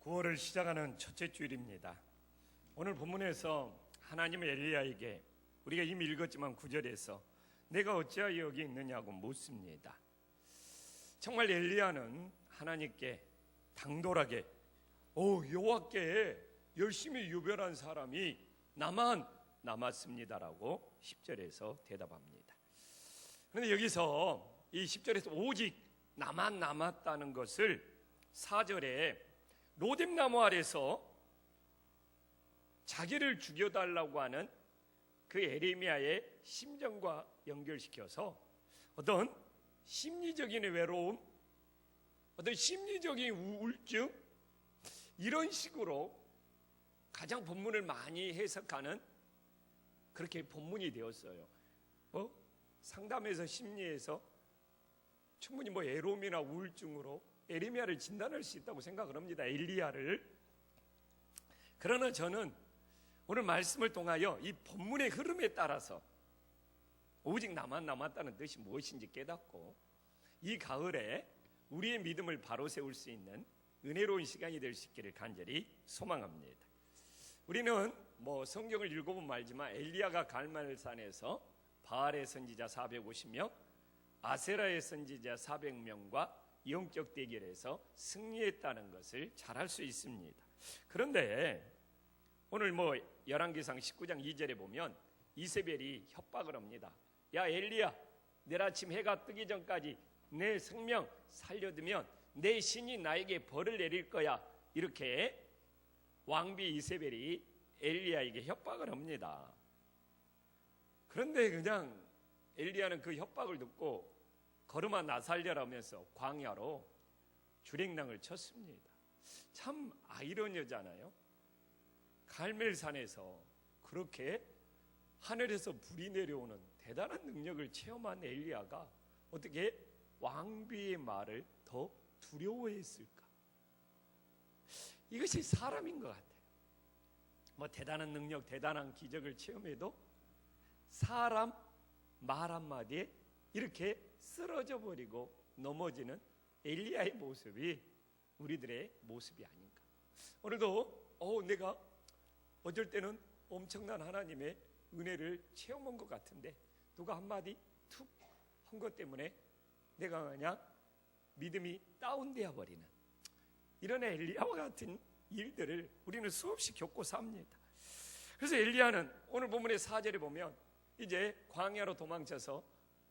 9월을 시작하는 첫째 주일입니다. 오늘 본문에서 하나님은 엘리야에게 우리가 이미 읽었지만 9절에서 내가 어찌하여 여기 있느냐고 묻습니다. 정말 엘리야는 하나님께 당돌하게 여호와께 열심히 유별한 사람이 나만 남았습니다라고 10절에서 대답합니다. 그런데 여기서 이 10절에서 오직 나만 남았다는 것을 4절에 로뎀나무 아래서 자기를 죽여달라고 하는 그 에레미야의 심정과 연결시켜서 어떤 심리적인 외로움, 어떤 심리적인 우울증, 이런 식으로 가장 본문을 많이 해석하는 그렇게 본문이 되었어요. 상담에서 심리에서 충분히 애로움이나 우울증으로 에레미야를 진단할 수 있다고 생각을 합니다. 엘리야를. 그러나 저는 오늘 말씀을 통하여 이 본문의 흐름에 따라서 오직 나만 남았다는 뜻이 무엇인지 깨닫고 이 가을에 우리의 믿음을 바로 세울 수 있는 은혜로운 시간이 될 수 있기를 간절히 소망합니다. 우리는 성경을 읽어보면 알지만 엘리야가 갈멜산에서 바알의 선지자 450명, 아세라의 선지자 400명과 영적 대결에서 승리했다는 것을 잘 알 수 있습니다. 그런데 오늘 열왕기상 19장 2절에 보면 이세벨이 협박을 합니다. 야 엘리야, 내일 아침 해가 뜨기 전까지 내 생명 살려두면 내 신이 나에게 벌을 내릴 거야. 이렇게 왕비 이세벨이 엘리야에게 협박을 합니다. 그런데 그냥 엘리야는 그 협박을 듣고 걸음아 나 살려라면서 광야로 주랭랑을 쳤습니다. 참 아이러니하잖아요. 갈멜산에서 그렇게 하늘에서 불이 내려오는 대단한 능력을 체험한 엘리야가 어떻게 왕비의 말을 더 두려워했을까? 이것이 사람인 것 같아요. 대단한 능력, 대단한 기적을 체험해도 사람 말 한마디에 이렇게 쓰러져 버리고 넘어지는 엘리야의 모습이 우리들의 모습이 아닌가. 오늘도 내가 어쩔 때는 엄청난 하나님의 은혜를 체험한 것 같은데 누가 한마디 툭 한 것 때문에 내가 그냥 믿음이 다운되어 버리는 이런 엘리야와 같은 일들을 우리는 수없이 겪고 삽니다. 그래서 엘리야는 오늘 본문의 4절에 보면 이제 광야로 도망쳐서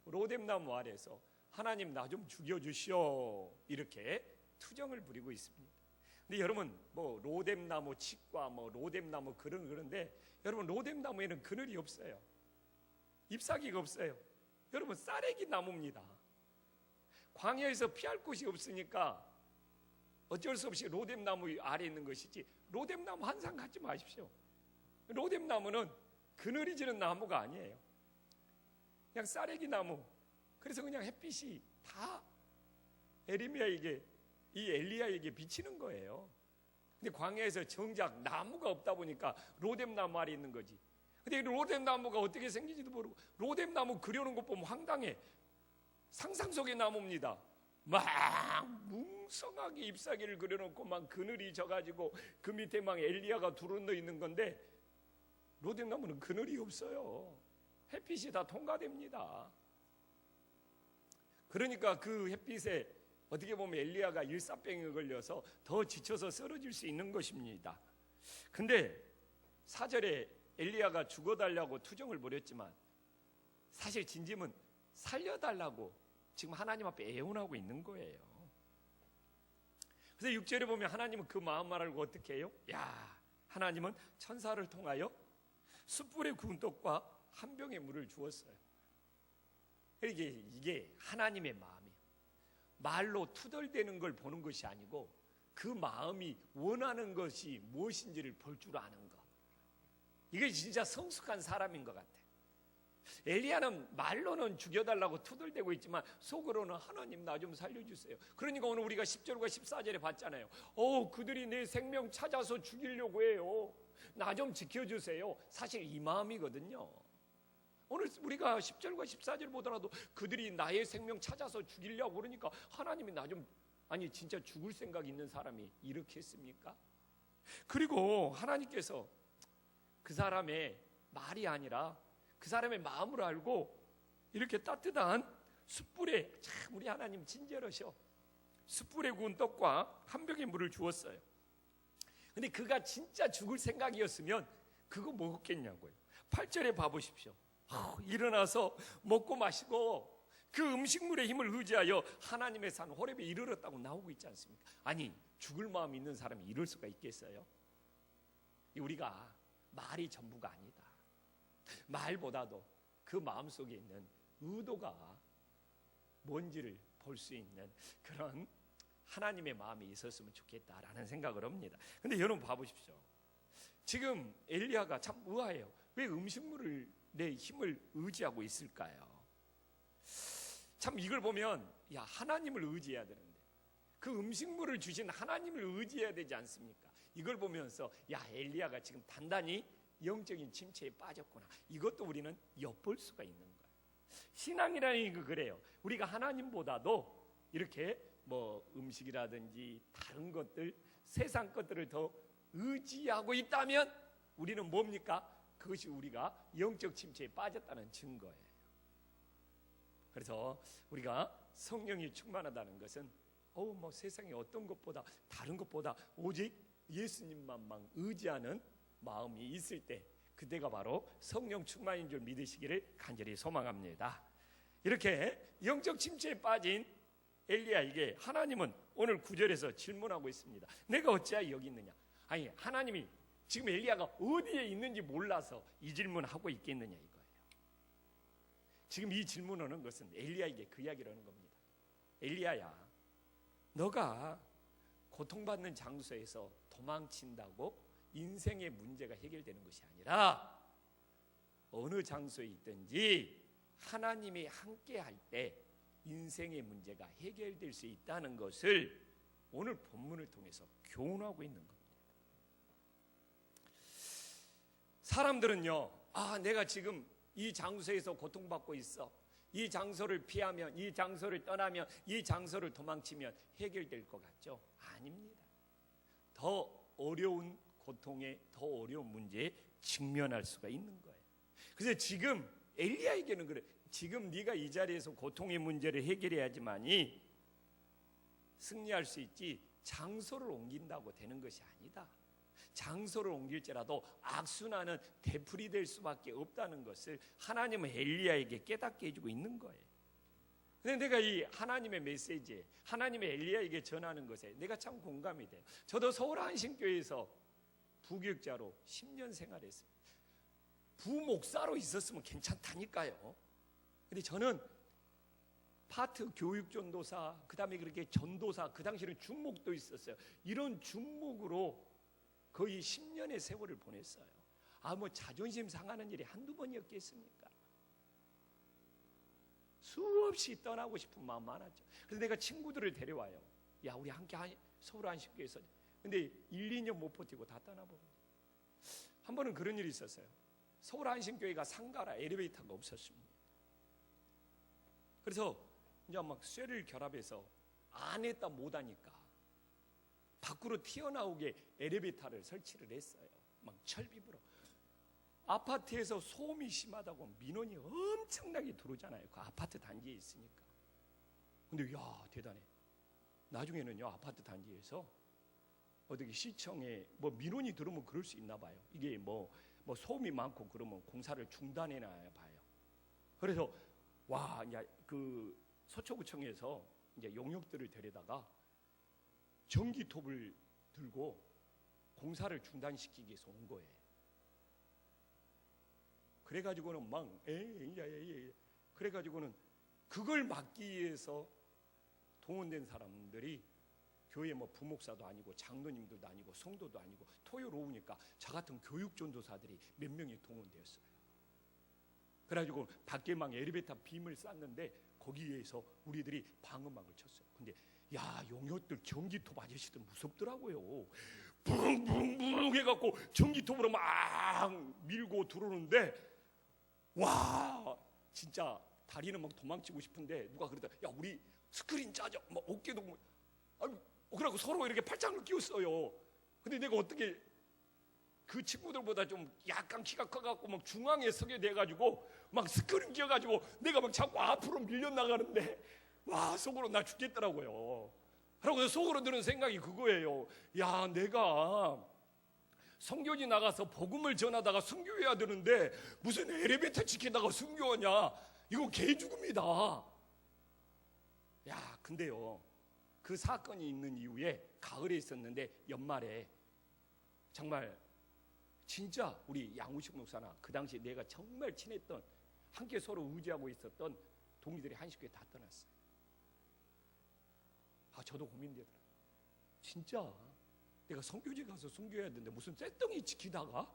로뎀나무 아래서 하나님 나 좀 죽여주시오 이렇게 투정을 부리고 있습니다. 근데 여러분 로뎀나무 치과 로뎀나무 그런데 여러분 로뎀나무에는 그늘이 없어요. 잎사귀가 없어요. 여러분 쌀래기 나무입니다. 광야에서 피할 곳이 없으니까 어쩔 수 없이 로뎀나무 아래에 있는 것이지 로뎀나무 한 상 갖지 마십시오. 로뎀나무는 그늘이 지는 나무가 아니에요. 그냥 쌀래기 나무. 그래서 그냥 햇빛이 다 에레미야에게 이 엘리야에게 비치는 거예요. 근데 광야에서 정작 나무가 없다 보니까 로뎀나무 아래 있는 거지. 근데 로뎀나무가 어떻게 생긴지도 모르고 로뎀나무 그려놓은 것 보면 황당해. 상상 속의 나무입니다. 막 뭉성하게 잎사귀를 그려놓고 막 그늘이 져가지고 그 밑에 막 엘리야가 두루누 있는 건데 로뎀나무는 그늘이 없어요. 햇빛이 다 통과됩니다. 그러니까 그 햇빛에 어떻게 보면 엘리야가 일사병에 걸려서 더 지쳐서 쓰러질 수 있는 것입니다. 근데 4절에 엘리야가 죽어달라고 투정을 벌였지만 사실 진심은 살려달라고 지금 하나님 앞에 애원하고 있는 거예요. 그래서 6절에 보면 하나님은 그 마음을 알고 어떻게 해요? 하나님은 천사를 통하여 숯불의 구운 떡과 한 병의 물을 주었어요. 이게 하나님의 마음이에요. 말로 투덜대는 걸 보는 것이 아니고 그 마음이 원하는 것이 무엇인지를 볼 줄 아는 것. 이게 진짜 성숙한 사람인 것 같아요. 엘리야는 말로는 죽여달라고 투덜대고 있지만 속으로는 하나님 나 좀 살려주세요. 그러니까 오늘 우리가 10절과 14절에 봤잖아요. 그들이 내 생명 찾아서 죽이려고 해요. 나 좀 지켜주세요. 사실 이 마음이거든요. 오늘 우리가 10절과 14절 보더라도 그들이 나의 생명 찾아서 죽이려고 그러니까 하나님이 나 좀 아니 진짜 죽을 생각 있는 사람이 이렇게 했습니까? 그리고 하나님께서 그 사람의 말이 아니라 그 사람의 마음을 알고 이렇게 따뜻한 숯불에, 참 우리 하나님 친절하셔. 숯불에 구운 떡과 한 병의 물을 주었어요. 근데 그가 진짜 죽을 생각이었으면 그거 먹었겠냐고요. 8절에 봐보십시오. 일어나서 먹고 마시고 그 음식물의 힘을 의지하여 하나님의 산 호렙에 이르렀다고 나오고 있지 않습니까? 아니 죽을 마음이 있는 사람이 이럴 수가 있겠어요? 우리가 말이 전부가 아니다. 말보다도 그 마음속에 있는 의도가 뭔지를 볼 수 있는 그런 하나님의 마음이 있었으면 좋겠다라는 생각을 합니다. 근데 여러분 봐보십시오. 지금 엘리야가 참 의아해요. 왜 음식물을 내 힘을 의지하고 있을까요? 참 이걸 보면 야 하나님을 의지해야 되는데 그 음식물을 주신 하나님을 의지해야 되지 않습니까? 이걸 보면서 야 엘리야가 지금 단단히 영적인 침체에 빠졌구나. 이것도 우리는 엿볼 수가 있는 거예요. 신앙이라는 게 그래요. 우리가 하나님보다도 이렇게 뭐 음식이라든지 다른 것들, 세상 것들을 더 의지하고 있다면 우리는 뭡니까? 그것이 우리가 영적 침체에 빠졌다는 증거예요. 그래서 우리가 성령이 충만하다는 것은 뭐 세상에 어떤 것보다 다른 것보다 오직 예수님만 의지하는 마음이 있을 때 그때가 바로 성령 충만인 줄 믿으시기를 간절히 소망합니다. 이렇게 영적 침체에 빠진 엘리야에게 하나님은 오늘 9절에서 질문하고 있습니다. 내가 어찌하여 여기 있느냐? 아니 하나님이 지금 엘리야가 어디에 있는지 몰라서 이 질문하고 있겠느냐 이거예요. 지금 이 질문하는 것은 엘리야에게 그 이야기를 하는 겁니다. 엘리야야, 너가 고통받는 장소에서 도망친다고 인생의 문제가 해결되는 것이 아니라 어느 장소에 있든지 하나님이 함께 할 때 인생의 문제가 해결될 수 있다는 것을 오늘 본문을 통해서 교훈하고 있는 겁니다. 사람들은요, 내가 지금 이 장소에서 고통받고 있어. 이 장소를 피하면, 이 장소를 떠나면, 이 장소를 도망치면 해결될 것 같죠? 아닙니다. 더 어려운 고통에, 더 어려운 문제에 직면할 수가 있는 거예요. 그래서 지금 엘리야에게는 그래. 지금 네가 이 자리에서 고통의 문제를 해결해야지만이 승리할 수 있지 장소를 옮긴다고 되는 것이 아니다. 장소를 옮길지라도 악순환은 되풀이될 수밖에 없다는 것을 하나님은 엘리야에게 깨닫게 해주고 있는 거예요. 근데 내가 이 하나님의 메시지에 하나님의 엘리야에게 전하는 것에 내가 참 공감이 돼요. 저도 서울한신교회에서 부교육자로 10년 생활했습니다. 부목사로 있었으면 괜찮다니까요. 근데 저는 파트 교육 전도사, 그 다음에 그렇게 전도사, 그 당시에는 중목도 있었어요. 이런 중목으로 거의 10년의 세월을 보냈어요. 뭐 자존심 상하는 일이 한두 번이었겠습니까? 수없이 떠나고 싶은 마음 많았죠. 그래서 내가 친구들을 데려와요. 야, 우리 함께 서울한신교에서. 근데 1, 2년 못 버티고 다 떠나버려요. 한 번은 그런 일이 있었어요. 서울한신교회가 상가라 엘리베이터가 없었습니다. 그래서 이제 막 쇠를 결합해서 안 했다 못 하니까 밖으로 튀어나오게 엘리베이터를 설치를 했어요. 막 철비부로. 아파트에서 소음이 심하다고 민원이 엄청나게 들어오잖아요. 그 아파트 단지에 있으니까. 근데 야 대단해. 나중에는요 아파트 단지에서 어떻게 시청에 뭐 민원이 들어오면 그럴 수 있나 봐요. 이게 뭐 소음이 많고 그러면 공사를 중단해놔야 봐요. 그래서 이제 그 서초구청에서 이제 용역들을 데려다가 전기톱을 들고 공사를 중단시키기 위해서 온 거예요. 그래가지고는 그래가지고는 그걸 막기 위해서 동원된 사람들이 교회 뭐 부목사도 아니고 장로님들도 아니고 성도도 아니고 토요일 오후니까 저 같은 교육 전도사들이 몇 명이 동원되었어요. 그래가지고 밖에 막 엘리베이터 빔을 쌌는데 거기에서 우리들이 방음막을 쳤어요. 근데 야 용역들 전기톱 아저씨들 무섭더라고요. 붕붕붕 해갖고 전기톱으로 막 밀고 들어오는데 와 진짜 다리는 막 도망치고 싶은데 누가 그러다 야 우리 스크린 짜자 막 어깨도 그러고 서로 이렇게 팔짱을 끼웠어요. 근데 내가 어떻게 그 친구들보다 좀 약간 키가 커갖고 막 중앙에 서게 돼가지고 막 스크린 끼어가지고 내가 막 자꾸 앞으로 밀려나가는데 와, 속으로 나 죽겠더라고요. 그러고 속으로 드는 생각이 그거예요. 야, 내가 선교지 나가서 복음을 전하다가 순교해야 되는데 무슨 엘리베이터 지키다가 순교하냐, 이거 개죽음이다. 야, 근데요, 그 사건이 있는 이후에 가을에 있었는데 연말에 정말 진짜 우리 양우식 목사나 그 당시 내가 정말 친했던, 함께 서로 의지하고 있었던 동기들이 한식교회 다 떠났어요. 저도 고민되더라고요. 진짜 내가 선교지 가서 순교해야 되는데 무슨 쇳덩이 지키다가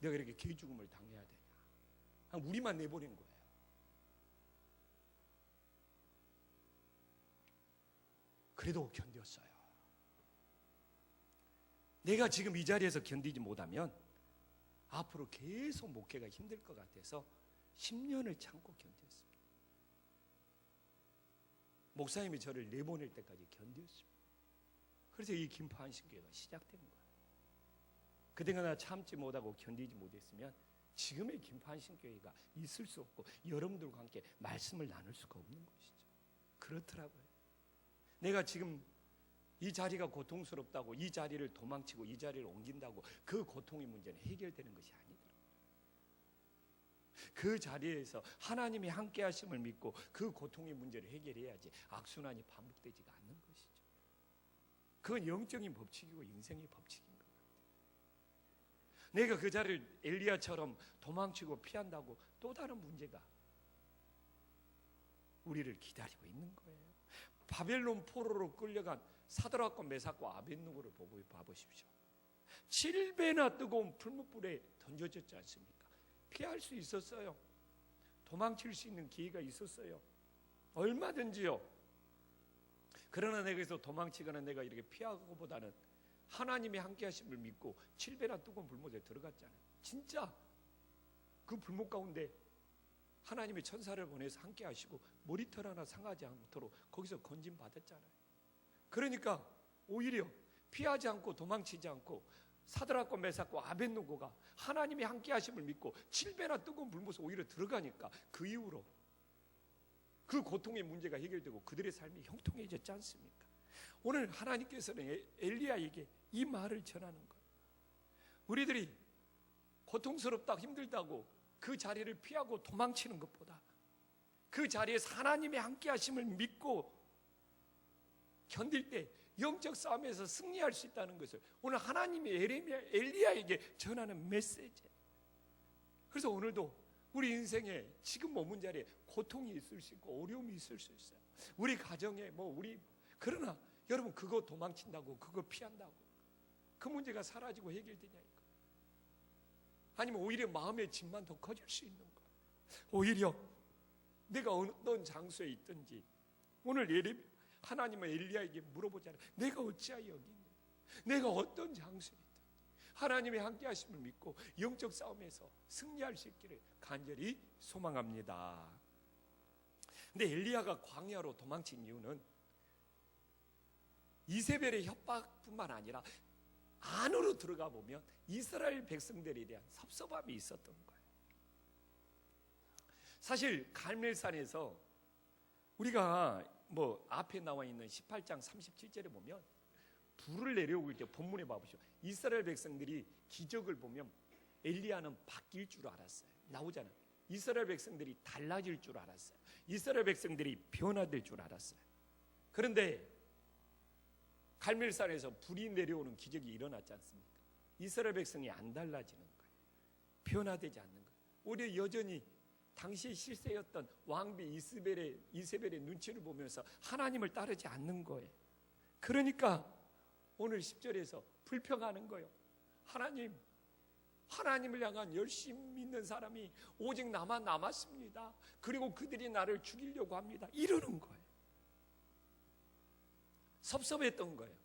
내가 이렇게 개죽음을 당해야 되냐. 그냥 우리만 내보낸 거예요. 그래도 견뎠어요. 내가 지금 이 자리에서 견디지 못하면 앞으로 계속 목회가 힘들 것 같아서 10년을 참고 견뎠습니다. 목사님이 저를 내보낼 때까지 견뎠습니다. 그래서 이 김포 한신교회가 시작된 거예요. 그때가 나 참지 못하고 견디지 못했으면 지금의 김포 한신교회가 있을 수 없고 여러분들과 함께 말씀을 나눌 수가 없는 것이죠. 그렇더라고요. 내가 지금 이 자리가 고통스럽다고 이 자리를 도망치고 이 자리를 옮긴다고 그 고통의 문제는 해결되는 것이 아니더라고요. 그 자리에서 하나님이 함께 하심을 믿고 그 고통의 문제를 해결해야지 악순환이 반복되지가 않는 것이죠. 그건 영적인 법칙이고 인생의 법칙인 것 같아요. 내가 그 자리를 엘리야처럼 도망치고 피한다고 또 다른 문제가 우리를 기다리고 있는 거예요. 바벨론 포로로 끌려간 사드락과 메삭과 아벳느고를 봐보십시오. 7배나 뜨거운 풀무불에 던져졌지 않습니까? 피할 수 있었어요. 도망칠 수 있는 기회가 있었어요. 얼마든지요. 그러나 내가 여기서 도망치거나 내가 이렇게 피하고보다는 하나님이 함께 하심을 믿고 7배나 뜨거운 불못에 들어갔잖아요. 진짜 그 불못 가운데 하나님의 천사를 보내서 함께 하시고 머리털 하나 상하지 않도록 거기서 건진 받았잖아요. 그러니까 오히려 피하지 않고 도망치지 않고 사드락과 메삭과 아벳느고가 하나님이 함께 하심을 믿고 7배나 뜨거운 불못에 오히려 들어가니까 그 이후로 그 고통의 문제가 해결되고 그들의 삶이 형통해졌지 않습니까? 오늘 하나님께서는 엘리야에게 이 말을 전하는 거예요. 우리들이 고통스럽다 힘들다고 그 자리를 피하고 도망치는 것보다 그 자리에서 하나님의 함께 하심을 믿고 견딜 때 영적 싸움에서 승리할 수 있다는 것을 오늘 하나님이 엘리야에게 전하는 메시지. 그래서 오늘도 우리 인생에 지금 머문 자리에 고통이 있을 수 있고 어려움이 있을 수 있어요. 우리 가정에 그러나 여러분 그거 도망친다고 그거 피한다고 그 문제가 사라지고 해결되냐 이거. 아니면 오히려 마음의 짐만 더 커질 수 있는 거예요. 오히려 내가 어떤 장소에 있든지 오늘 하나님은 엘리야에게 물어보잖아요. 내가 어찌하여 여기 있는가? 내가 어떤 장소에 있든 하나님의 함께 하심을 믿고 영적 싸움에서 승리할 수 있기를 간절히 소망합니다. 근데 엘리야가 광야로 도망친 이유는 이세벨의 협박뿐만 아니라 안으로 들어가 보면 이스라엘 백성들에 대한 섭섭함이 있었던 거예요. 사실 갈멜산에서 우리가 앞에 나와 있는 18장 37절에 보면 불을 내려오고 있을 때 본문에 봐보시오. 이스라엘 백성들이 기적을 보면 엘리야는 바뀔 줄 알았어요. 나오잖아요. 이스라엘 백성들이 달라질 줄 알았어요. 이스라엘 백성들이 변화될 줄 알았어요. 그런데 갈멜산에서 불이 내려오는 기적이 일어났지 않습니까? 이스라엘 백성이 안 달라지는 거예요. 변화되지 않는 거예요. 오히려 여전히 당시의 실세였던 왕비 이세벨의 눈치를 보면서 하나님을 따르지 않는 거예요. 그러니까 오늘 10절에서 불평하는 거예요. 하나님을 향한 열심히 믿는 사람이 오직 나만 남았습니다. 그리고 그들이 나를 죽이려고 합니다. 이러는 거예요. 섭섭했던 거예요.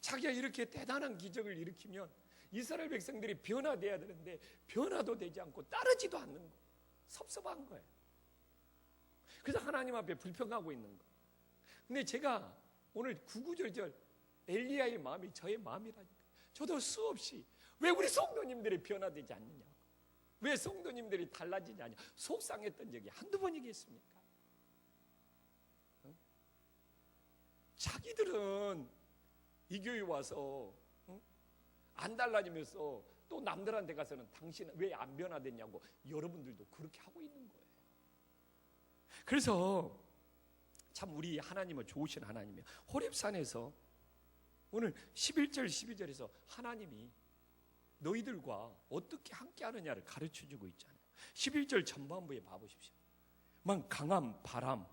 자기가 이렇게 대단한 기적을 일으키면 이스라엘 백성들이 변화돼야 되는데 변화도 되지 않고 따르지도 않는 거예요. 섭섭한 거예요. 그래서 하나님 앞에 불평하고 있는 거예요. 근데 제가 오늘 구구절절 엘리야의 마음이 저의 마음이라니까. 저도 수없이 왜 우리 성도님들이 변화되지 않느냐, 왜 성도님들이 달라지지 않냐 속상했던 적이 한두 번이겠습니까? 자기들은 이 교회 와서 안 달라지면서 또 남들한테 가서는 당신은 왜 안 변화됐냐고 여러분들도 그렇게 하고 있는 거예요. 그래서 참 우리 하나님은 좋으신 하나님이에요. 호렙산에서 오늘 11절 12절에서 하나님이 너희들과 어떻게 함께하느냐를 가르쳐주고 있잖아요. 11절 전반부에 봐보십시오. 막 강한 바람,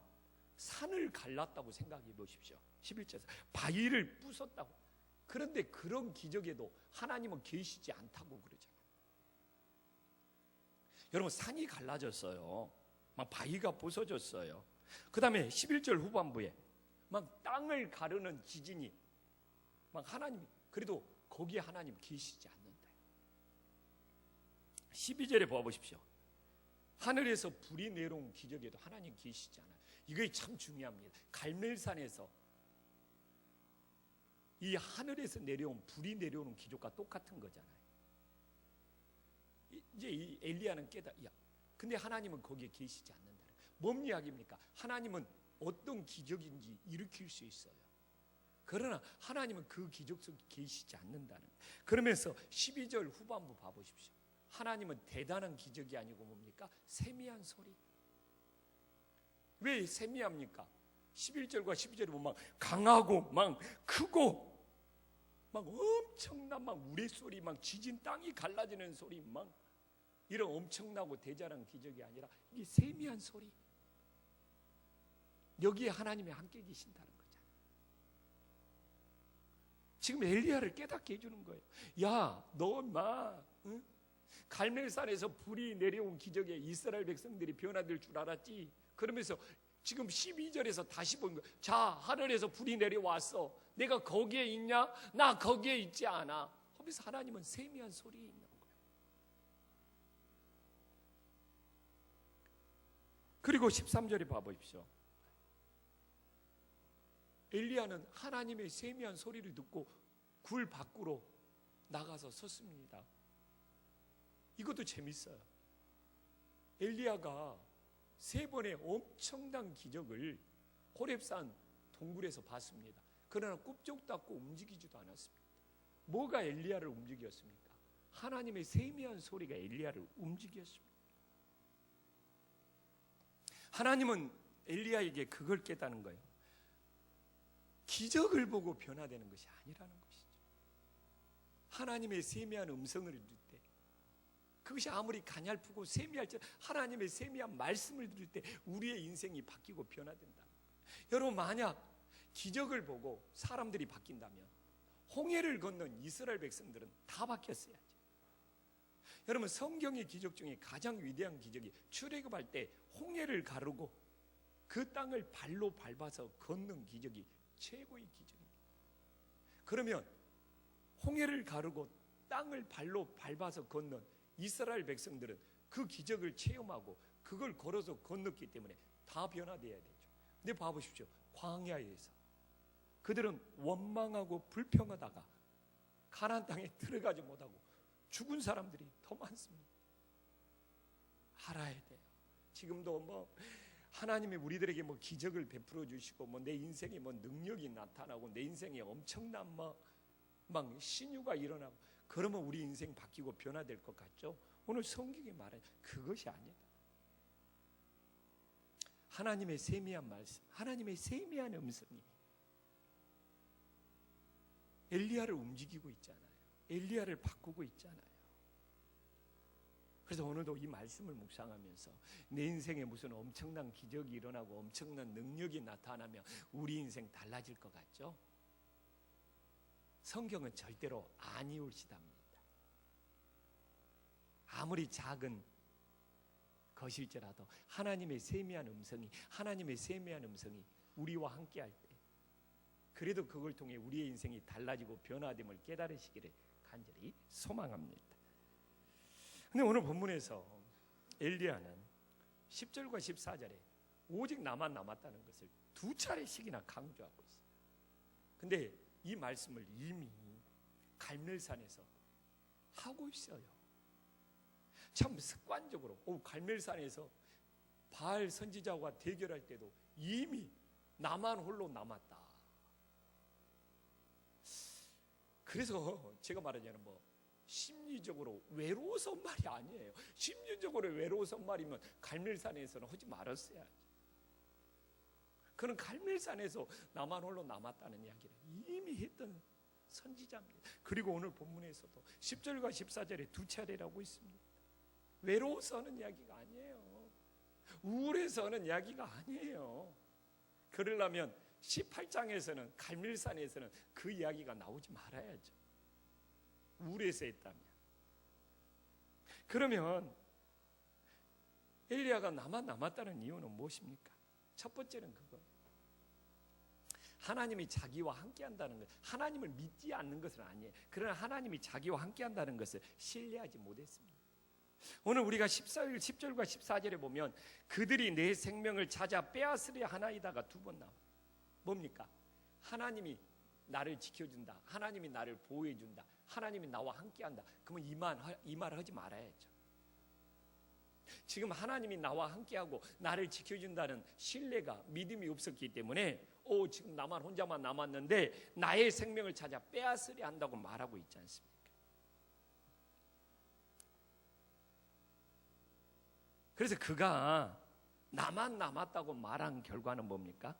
산을 갈랐다고 생각해 보십시오. 11절에서 바위를 부쉈다고. 그런데 그런 기적에도 하나님은 계시지 않다고 그러잖아요. 여러분, 산이 갈라졌어요. 막 바위가 부서졌어요. 그 다음에 11절 후반부에 막 땅을 가르는 지진이 막 하나님이, 그래도 거기에 하나님 계시지 않는다. 12절에 봐보십시오. 하늘에서 불이 내려온 기적에도 하나님 계시지 않아요. 이게 참 중요합니다. 갈멜산에서 이 하늘에서 내려온 불이 내려오는 기적과 똑같은 거잖아요. 이제 이 엘리야는 야, 근데 하나님은 거기에 계시지 않는다는 거예요. 뭔 이야기입니까? 하나님은 어떤 기적인지 일으킬 수 있어요. 그러나 하나님은 그 기적 속에 계시지 않는다는 거예요. 그러면서 12절 후반부 봐보십시오. 하나님은 대단한 기적이 아니고 뭡니까? 세미한 소리. 왜 세미합니까? 11절과 12절에 보면 막 강하고 막 크고 막 엄청난 막 우레소리, 막 지진 땅이 갈라지는 소리, 막 이런 엄청나고 대단한 기적이 아니라 이게 세미한 소리. 여기에 하나님이 함께 계신다는 거잖아요. 지금 엘리야를 깨닫게 해주는 거예요. 야, 너 막 갈멜산에서 불이 내려온 기적에 이스라엘 백성들이 변화될 줄 알았지? 그러면서 지금 12절에서 다시 보는 거예요. 자, 하늘에서 불이 내려왔어. 내가 거기에 있냐? 나 거기에 있지 않아. 하면서 하나님은 세미한 소리에 있는 거예요. 그리고 13절에 봐보십시오. 엘리야는 하나님의 세미한 소리를 듣고 굴 밖으로 나가서 섰습니다. 이것도 재밌어요. 엘리야가 3번의 엄청난 기적을 호렙산 동굴에서 봤습니다. 그러나 굽적답고 움직이지도 않았습니다. 뭐가 엘리야를 움직였습니까? 하나님의 세미한 소리가 엘리야를 움직였습니다. 하나님은 엘리야에게 그걸 깨닫는 거예요. 기적을 보고 변화되는 것이 아니라는 것이죠. 하나님의 세미한 음성을 들을 때, 그것이 아무리 가냘프고 세미할지 하나님의 세미한 말씀을 들을 때 우리의 인생이 바뀌고 변화된다. 여러분, 만약 기적을 보고 사람들이 바뀐다면 홍해를 건넌 이스라엘 백성들은 다 바뀌었어야죠. 여러분, 성경의 기적 중에 가장 위대한 기적이 출애굽할 때 홍해를 가르고 그 땅을 발로 밟아서 걷는 기적이 최고의 기적입니다. 그러면 홍해를 가르고 땅을 발로 밟아서 걷는 이스라엘 백성들은 그 기적을 체험하고 그걸 걸어서 건넜기 때문에 다 변화되어야 되죠. 근데 봐보십시오. 광야에서 그들은 원망하고 불평하다가 가나안 땅에 들어가지 못하고 죽은 사람들이 더 많습니다. 알아야 돼요. 지금도 뭐 하나님이 우리들에게 뭐 기적을 베풀어 주시고 뭐 내 인생에 뭐 능력이 나타나고 내 인생에 엄청난 막 신유가 일어나고 그러면 우리 인생 바뀌고 변화될 것 같죠? 오늘 성경이 말해 그것이 아니다. 하나님의 세미한 말씀, 하나님의 세미한 음성이 엘리야를 움직이고 있잖아요. 엘리야를 바꾸고 있잖아요. 그래서 오늘도 이 말씀을 묵상하면서 내 인생에 무슨 엄청난 기적이 일어나고 엄청난 능력이 나타나면 우리 인생 달라질 것 같죠? 성경은 절대로 아니올시답니다. 아무리 작은 것일지라도 하나님의 세미한 음성이 우리와 함께할 때 그래도 그걸 통해 우리의 인생이 달라지고 변화됨을 깨달으시기를 간절히 소망합니다. 근데 오늘 본문에서 엘리야는 10절과 14절에 오직 나만 남았다는 것을 2차례씩이나 강조하고 있어요. 근데 이 말씀을 이미 갈멜산에서 하고 있어요. 참 습관적으로 갈멜산에서 바알 선지자와 대결할 때도 이미 나만 홀로 남았다. 그래서 제가 말하자면 심리적으로 외로워서 말이 아니에요. 심리적으로 외로워서 말이면 갈멜산에서는 하지 말았어야지. 그는 갈멜산에서 나만 홀로 남았다는 이야기를 이미 했던 선지자입니다. 그리고 오늘 본문에서도 10절과 14절에 두 차례라고 있습니다. 외로워서 하는 이야기가 아니에요. 우울해서 하는 이야기가 아니에요. 그러려면 18장에서는 갈멜산에서는 그 이야기가 나오지 말아야죠. 우울해서 했다면. 그러면 엘리야가 나만 남았다는 이유는 무엇입니까? 첫 번째는 그거. 하나님이 자기와 함께한다는 것, 하나님을 믿지 않는 것은 아니에요. 그러나 하나님이 자기와 함께한다는 것을 신뢰하지 못했습니다. 오늘 우리가 10절과 14절에 보면 그들이 내 생명을 찾아 빼앗으려 하나이다가 두 번 나와요. 뭡니까? 하나님이 나를 지켜준다, 하나님이 나를 보호해준다, 하나님이 나와 함께한다. 그러면 이 말을 하지 말아야죠. 지금 하나님이 나와 함께하고 나를 지켜준다는 신뢰가, 믿음이 없었기 때문에 지금 나만 혼자만 남았는데 나의 생명을 찾아 빼앗으려 한다고 말하고 있지 않습니까? 그래서 그가 나만 남았다고 말한 결과는 뭡니까?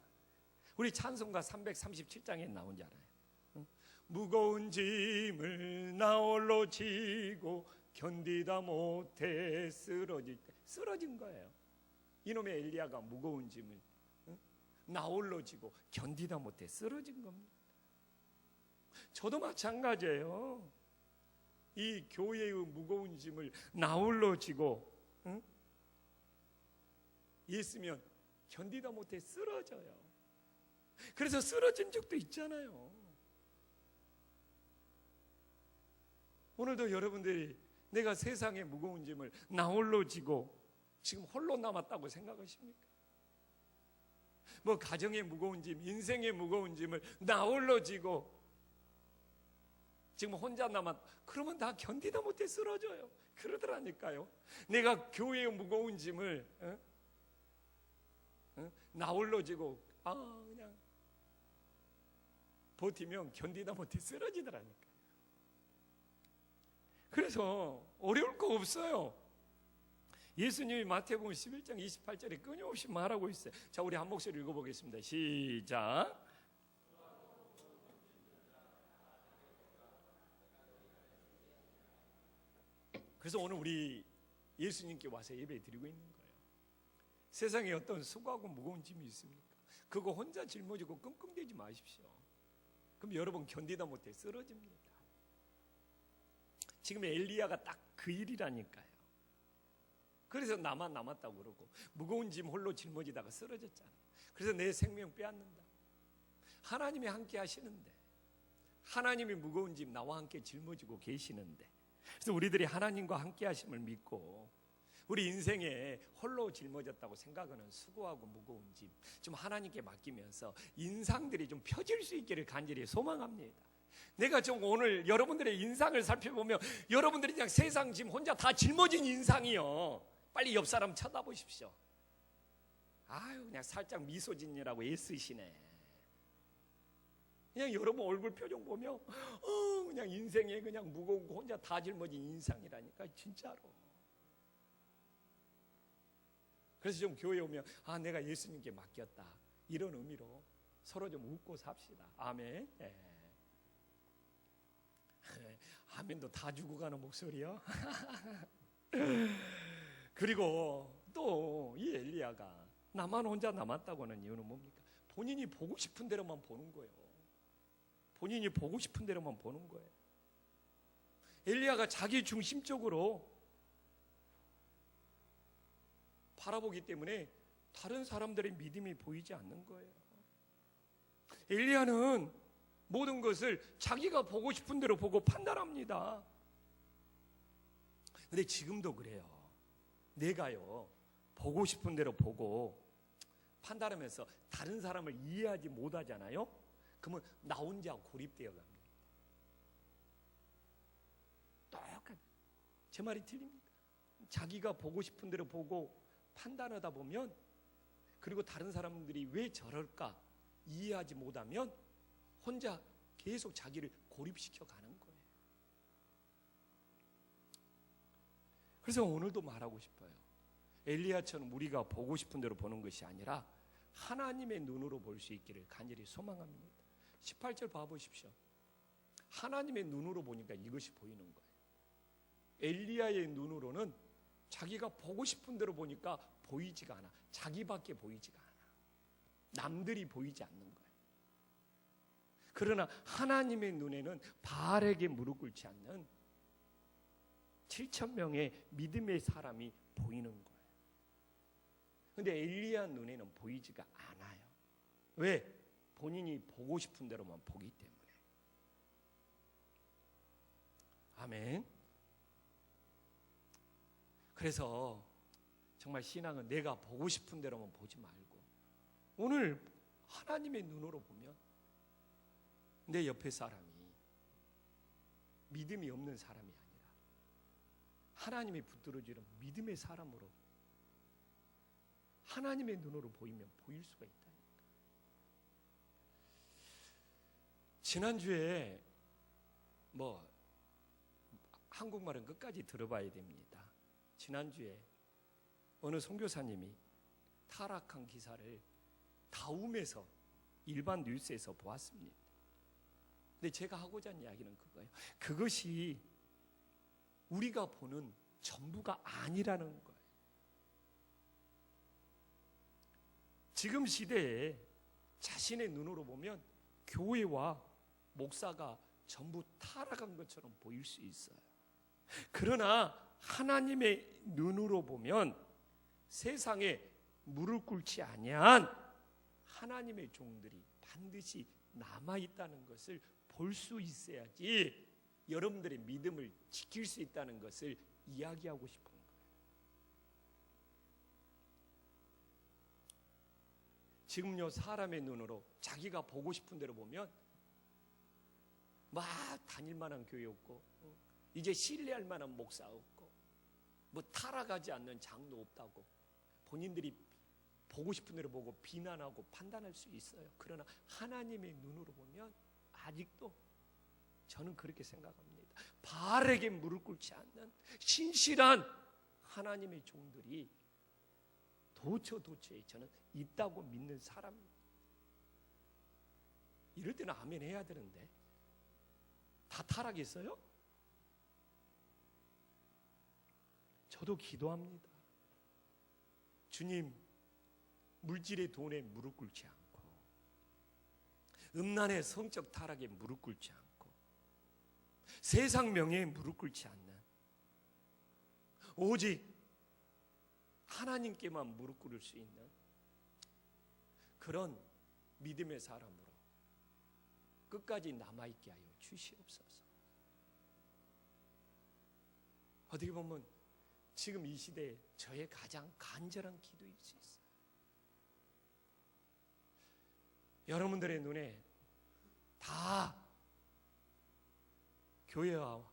우리 찬송가 337장에 나온 줄 알아요. 무거운 짐을 나 홀로 지고 견디다 못해 쓰러질 때 쓰러진 거예요. 이놈의 엘리야가 무거운 짐을 나 홀로 지고 견디다 못해 쓰러진 겁니다. 저도 마찬가지예요. 이 교회의 무거운 짐을 나 홀로 지고 있으면 견디다 못해 쓰러져요. 그래서 쓰러진 적도 있잖아요. 오늘도 여러분들이 내가 세상의 무거운 짐을 나 홀로 지고 지금 홀로 남았다고 생각하십니까? 가정의 무거운 짐, 인생의 무거운 짐을 나 홀로 지고 지금 혼자 그러면 다 견디다 못해 쓰러져요. 그러더라니까요. 내가 교회의 무거운 짐을 나 홀로 지고 그냥 버티면 견디다 못해 쓰러지더라니까. 그래서 어려울 거 없어요. 예수님이 마태복음 11장 28절에 끊임없이 말하고 있어요. 자, 우리 한 목소리 읽어보겠습니다. 시작. 그래서 오늘 우리 예수님께 와서 예배 드리고 있는 거예요. 세상에 어떤 수고하고 무거운 짐이 있습니까? 그거 혼자 짊어지고 끙끙대지 마십시오. 그럼 여러분 견디다 못해 쓰러집니다. 지금 엘리야가 딱 그 일이라니까요. 그래서 나만 남았다고 그러고 무거운 짐 홀로 짊어지다가 쓰러졌잖아요. 그래서 내 생명 빼앗는다. 하나님이 함께 하시는데, 하나님이 무거운 짐 나와 함께 짊어지고 계시는데, 그래서 우리들이 하나님과 함께 하심을 믿고 우리 인생에 홀로 짊어졌다고 생각하는 수고하고 무거운 짐 좀 하나님께 맡기면서 인상들이 좀 펴질 수 있기를 간절히 소망합니다. 내가 좀 오늘 여러분들의 인상을 살펴보면 여러분들이 그냥 세상 짐 혼자 다 짊어진 인상이요. 빨리 옆 사람 쳐다보십시오. 그냥 살짝 미소 짓느라고 애쓰시네. 그냥 여러분 얼굴 표정 보면 그냥 인생에 그냥 무거운 거 혼자 다 짊어진 인상이라니까 진짜로. 그래서 좀 교회에 오면 내가 예수님께 맡겼다 이런 의미로 서로 좀 웃고 삽시다. 아멘. 아멘도 다 주고 가는 목소리요. 그리고 또 이 엘리야가 나만 혼자 남았다고 하는 이유는 뭡니까? 본인이 보고 싶은 대로만 보는 거예요. 본인이 보고 싶은 대로만 보는 거예요. 엘리야가 자기 중심적으로 바라보기 때문에 다른 사람들의 믿음이 보이지 않는 거예요. 엘리야는 모든 것을 자기가 보고 싶은 대로 보고 판단합니다. 근데 지금도 그래요. 내가요 보고 싶은 대로 보고 판단하면서 다른 사람을 이해하지 못하잖아요. 그러면 나 혼자 고립되어 갑니다. 똑같아요. 제 말이 틀립니다. 자기가 보고 싶은 대로 보고 판단하다 보면, 그리고 다른 사람들이 왜 저럴까 이해하지 못하면 혼자 계속 자기를 고립시켜 가는 거예요. 그래서 오늘도 말하고 싶어요. 엘리야처럼 우리가 보고 싶은 대로 보는 것이 아니라 하나님의 눈으로 볼 수 있기를 간절히 소망합니다. 18절 봐보십시오. 하나님의 눈으로 보니까 이것이 보이는 거예요. 엘리야의 눈으로는 자기가 보고 싶은 대로 보니까 보이지가 않아. 자기밖에 보이지가 않아. 남들이 보이지 않는 거예요. 그러나 하나님의 눈에는 바알에게 무릎 꿇지 않는 7,000명의 믿음의 사람이 보이는 거예요. 그런데 엘리야 눈에는 보이지가 않아요. 왜? 본인이 보고 싶은 대로만 보기 때문에. 아멘. 그래서 정말 신앙은 내가 보고 싶은 대로만 보지 말고 오늘 하나님의 눈으로 보면 내 옆에 사람이 믿음이 없는 사람이 아니라 하나님이 붙들어주는 믿음의 사람으로 하나님의 눈으로 보이면 보일 수가 있다니까. 지난주에 한국말은 끝까지 들어봐야 됩니다. 지난주에 어느 선교사님이 타락한 기사를 다움에서 일반 뉴스에서 보았습니다. 근데 제가 하고자 하는 이야기는 그거예요. 그것이 우리가 보는 전부가 아니라는 거예요. 지금 시대에 자신의 눈으로 보면 교회와 목사가 전부 타락한 것처럼 보일 수 있어요. 그러나 하나님의 눈으로 보면 세상에 무릎 꿇지 아니한 하나님의 종들이 반드시 남아있다는 것을 볼 수 있어야지 여러분들의 믿음을 지킬 수 있다는 것을 이야기하고 싶은 거예요. 지금요, 사람의 눈으로 자기가 보고 싶은 대로 보면 막 다닐 만한 교회 없고 이제 신뢰할 만한 목사 없고 타락하지 않는 장로 없다고 본인들이 보고 싶은 대로 보고 비난하고 판단할 수 있어요. 그러나 하나님의 눈으로 보면 아직도 저는 그렇게 생각합니다. 바알에게 무릎 꿇지 않는 신실한 하나님의 종들이 도처에 저는 있다고 믿는 사람입니다. 이럴 때는 아멘 해야 되는데 다 타락했어요? 저도 기도합니다. 주님, 물질의 돈에 무릎 꿇지 않고 음란의 성적 타락에 무릎 꿇지 않고 세상 명예에 무릎 꿇지 않는 오직 하나님께만 무릎 꿇을 수 있는 그런 믿음의 사람으로 끝까지 남아있게 하여 주시옵소서. 어떻게 보면 지금 이 시대에 저의 가장 간절한 기도일 수 있어요. 여러분들의 눈에 다 교회와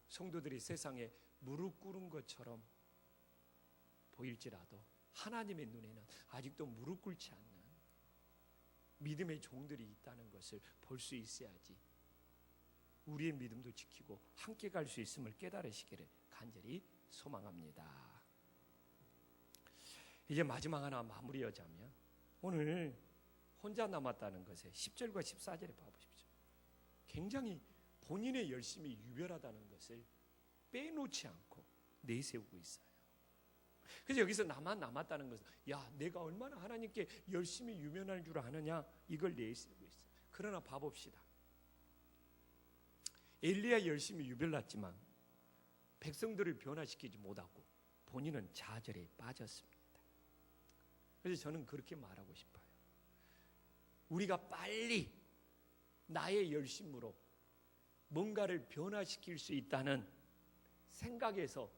성도들이 세상에 무릎 꿇은 것처럼 보일지라도 하나님의 눈에는 아직도 무릎 꿇지 않는 믿음의 종들이 있다는 것을 볼 수 있어야지 우리의 믿음도 지키고 함께 갈 수 있음을 깨달으시기를 간절히 소망합니다. 이제 마지막 하나 마무리하자면 오늘 혼자 남았다는 것에 10절과 14절에 봐보십시오. 굉장히 본인의 열심이 유별하다는 것을 빼놓지 않고 내세우고 있어요. 그래서 여기서 나만 남았다는 것은 내가 얼마나 하나님께 열심히 유면할 줄 아느냐 이걸 내세우고 있어요. 그러나 봐봅시다. 엘리야 열심히 유별났지만 백성들을 변화시키지 못하고 본인은 좌절에 빠졌습니다. 그래서 저는 그렇게 말하고 싶어요. 우리가 빨리 나의 열심으로 뭔가를 변화시킬 수 있다는 생각에서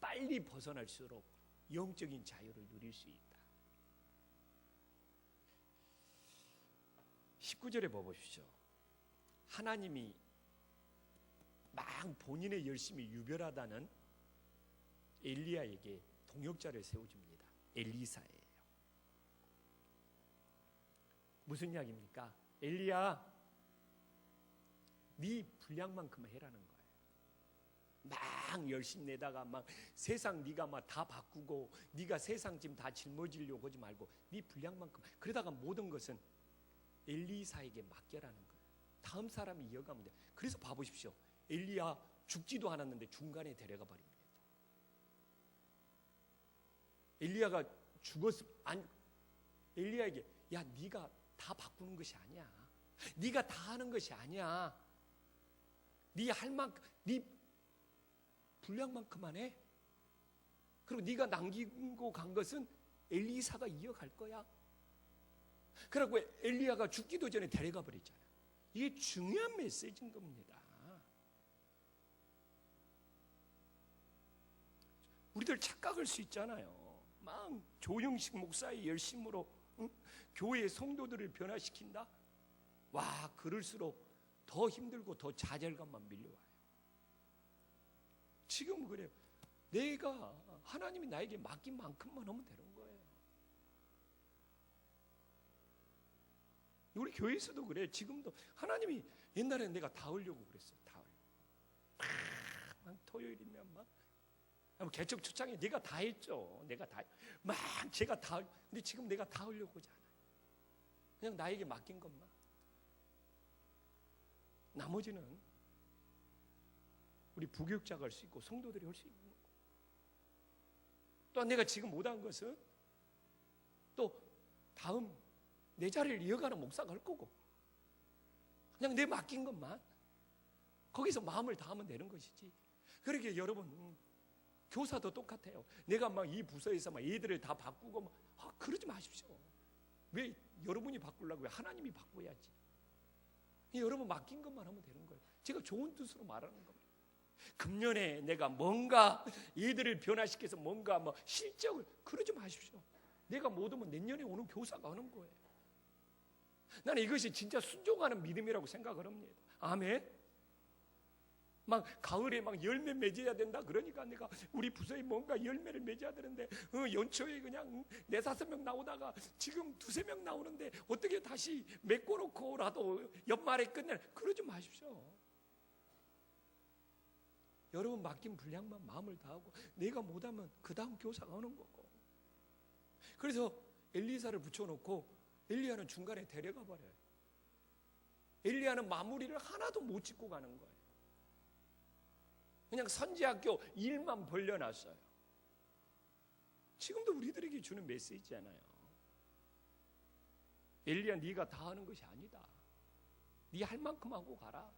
빨리 벗어날수록 영적인 자유를 누릴 수 있다. 19절에 봐보십시오. 하나님이 막 본인의 열심이 유별하다는 엘리야에게 동역자를 세워줍니다. 엘리사예요. 무슨 이야기입니까? 엘리야, 네 분량만큼 해라는 거예요. 막 열심 내다가 막 세상 네가 막 다 바꾸고 네가 세상 지금 다 짊어지려고 하지 말고 네 분량만큼, 그러다가 모든 것은 엘리사에게 맡겨라는 거예요. 다음 사람이 이어가면 돼. 그래서 봐보십시오. 엘리야 죽지도 않았는데 중간에 데려가 버립니다. 엘리야가 죽었으면 엘리야에게 야 네가 다 바꾸는 것이 아니야. 네가 다 하는 것이 아니야. 네 할 만큼, 네 분량만큼만 해. 그리고 네가 남기고 간 것은 엘리사가 이어갈 거야. 그러고 엘리야가 죽기도 전에 데려가 버렸잖아. 이게 중요한 메시지인 겁니다. 우리들 착각할 수 있잖아요. 막 조영식 목사의 열심으로 교회의 성도들을 변화시킨다? 와, 그럴수록 더 힘들고 더 좌절감만 밀려와요. 지금 그래요. 내가 하나님이 나에게 맡긴 만큼만 하면 되는 거예요. 우리 교회에서도 그래. 지금도 하나님이 옛날에는 내가 다 하려고 그랬어. 다 하려고. 토요일이면 막 개척 초창에 내가 다 했죠. 내가 다 막 제가 다. 근데 지금 내가 다 하려고 하지 않아요. 그냥 나에게 맡긴 것만. 나머지는 우리 부교육자가 할 수 있고 성도들이 할 수 있는 거고. 또 내가 지금 못한 것은 또 다음 내 자리를 이어가는 목사가 할 거고. 그냥 내 맡긴 것만 거기서 마음을 다하면 되는 것이지. 그러게 여러분, 교사도 똑같아요. 내가 막 이 부서에서 막 애들을 다 바꾸고 막 그러지 마십시오. 왜 여러분이 바꾸려고? 왜 하나님이 바꿔야지. 여러분 맡긴 것만 하면 되는 거예요. 제가 좋은 뜻으로 말하는 겁니다. 금년에 내가 뭔가 얘들을 변화시켜서 뭔가 뭐 실적을, 그러지 마십시오. 내가 못 오면 내년에 오는 교사가 하는 거예요. 나는 이것이 진짜 순종하는 믿음이라고 생각을 합니다. 아멘. 막 가을에 막 열매 맺어야 된다 그러니까 내가 우리 부서에 뭔가 열매를 맺어야 되는데 연초에 그냥 4-5명 나오다가 지금 2-3명 나오는데 어떻게 다시 맺고 놓고라도 연말에 끝낼, 그러지 마십시오. 여러분 맡긴 분량만 마음을 다하고 내가 못하면 그 다음 교사가 하는 거고. 그래서 엘리사를 붙여놓고 엘리야는 중간에 데려가 버려요. 엘리야는 마무리를 하나도 못 짓고 가는 거예요. 그냥 선지학교 일만 벌려놨어요. 지금도 우리들에게 주는 메시지잖아요. 엘리야, 네가 다 하는 것이 아니다. 네 할 만큼 하고 가라.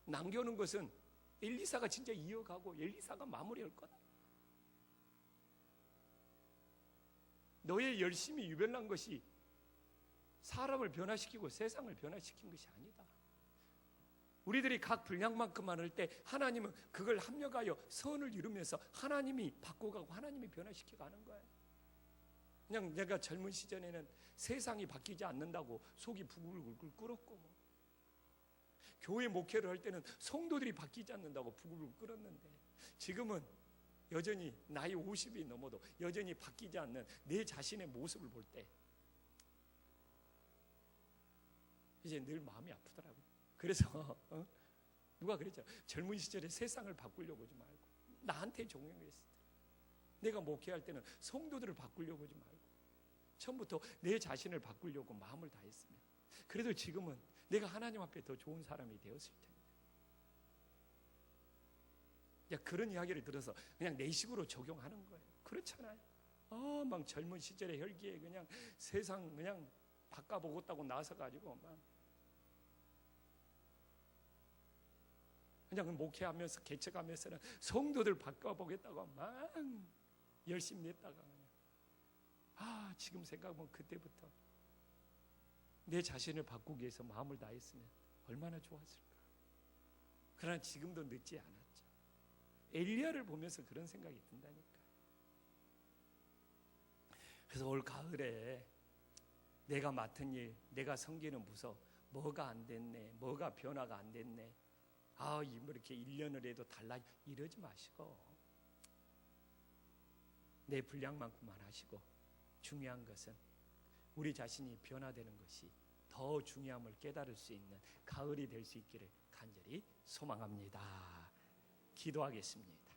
남겨놓은 것은 엘리사가 진짜 이어가고 엘리사가 마무리할 거다. 너의 열심이 유별난 것이 사람을 변화시키고 세상을 변화시킨 것이 아니다. 우리들이 각 분량만큼만 할 때 하나님은 그걸 합력하여 선을 이루면서 하나님이 바꿔가고 하나님이 변화시켜가는 거예요. 그냥 내가 젊은 시절에는 세상이 바뀌지 않는다고 속이 부글부글 끓었고, 뭐 교회 목회를 할 때는 성도들이 바뀌지 않는다고 부글부글 끓었는데, 지금은 여전히 나이 50이 넘어도 여전히 바뀌지 않는 내 자신의 모습을 볼 때 이제 늘 마음이 아프더라고요. 그래서 누가 그랬잖아요. 젊은 시절에 세상을 바꾸려고 하지 말고 나한테 적용했을 때, 내가 목회할 때는 성도들을 바꾸려고 하지 말고 처음부터 내 자신을 바꾸려고 마음을 다했으면, 그래도 지금은 내가 하나님 앞에 더 좋은 사람이 되었을 텐데. 그런 이야기를 들어서 그냥 내 식으로 적용하는 거예요. 그렇잖아요. 막 젊은 시절의 혈기에 그냥 세상 그냥 바꿔보겠다고 나서가지고 막 그냥 목회하면서 개척하면서는 성도들 바꿔보겠다고 막 열심히 냈다가 그냥 지금 생각하면 그때부터 내 자신을 바꾸기 위해서 마음을 다했으면 얼마나 좋았을까. 그러나 지금도 늦지 않았죠. 엘리야를 보면서 그런 생각이 든다니까. 그래서 올 가을에 내가 맡은 일, 내가 섬기는 부서 뭐가 안 됐네, 뭐가 변화가 안 됐네, 이렇게 1년을 해도 달라, 이러지 마시고 내 분량만큼만 하시고, 중요한 것은 우리 자신이 변화되는 것이 더 중요함을 깨달을 수 있는 가을이 될 수 있기를 간절히 소망합니다. 기도하겠습니다.